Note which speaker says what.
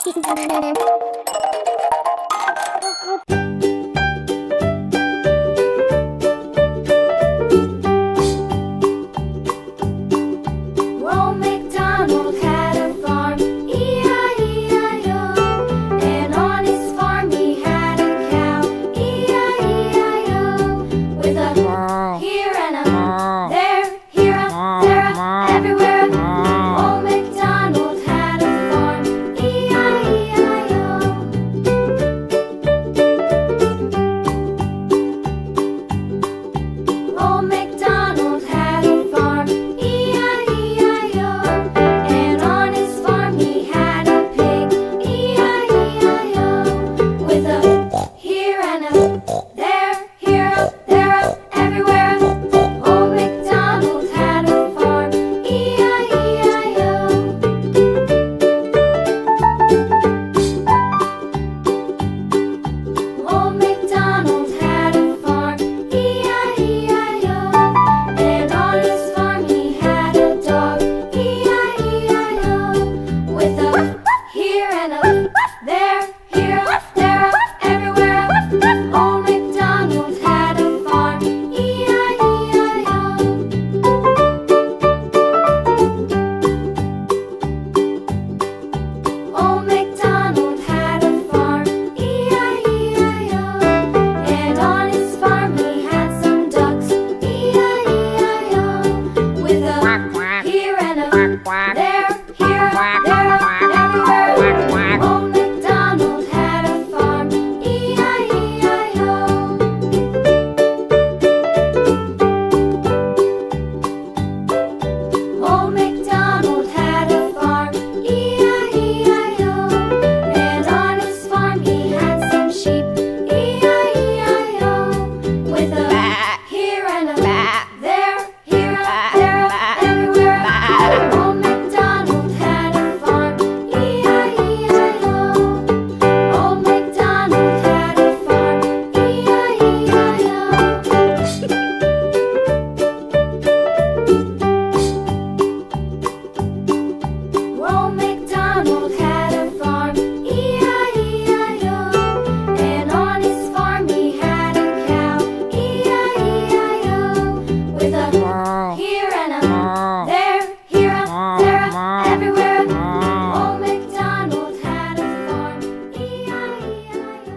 Speaker 1: Old MacDonald had a farm, E-I-E-I-O. And on his farm he had a cow, E-I-E-I-O. With a here and a there, here a, there a, everywhere. Old MacDonald had a farm, E-I-E-I-O. Old MacDonald had a farm, E-I-E-I-O. And on his farm he had a pig, E-I-E-I-O. With a here and a there, here a, there a, everywhere. Old MacDonald had a farm, E-I-E-I-O. Old MacDonald had a farm, E-I-E-I-O. And on his farm he had a dog, E-I-E-I-O. With a here and a there, here a, there a, everywhere. Old MacDonald had a farm, E-I-E-I-O. Old MacDonald had a farm, E-I-E-I-O. And on his farm he had some ducks, E-I-E-I-O. With a here and a there, here a, there a, everywhere. Old MacDonald had a farm, E-I-E-I-O. Old MacDonald had a farm, E-I-E-I-O. And on his farm he had some sheep, E-I-E-I-O. With a here and a there, here a, there a, everywhere. Old MacDonald had a farm, E-I-E-I-O. Old MacDonald had a farm, E-I-E-I-O. Old MacDonald had a farm, E-I-E-I-O. And on his farm he had a cow, E-I-E-I-O. With a here and a there, here a, there a, everywhere. Old MacDonald had a farm, E-I-E-I-O.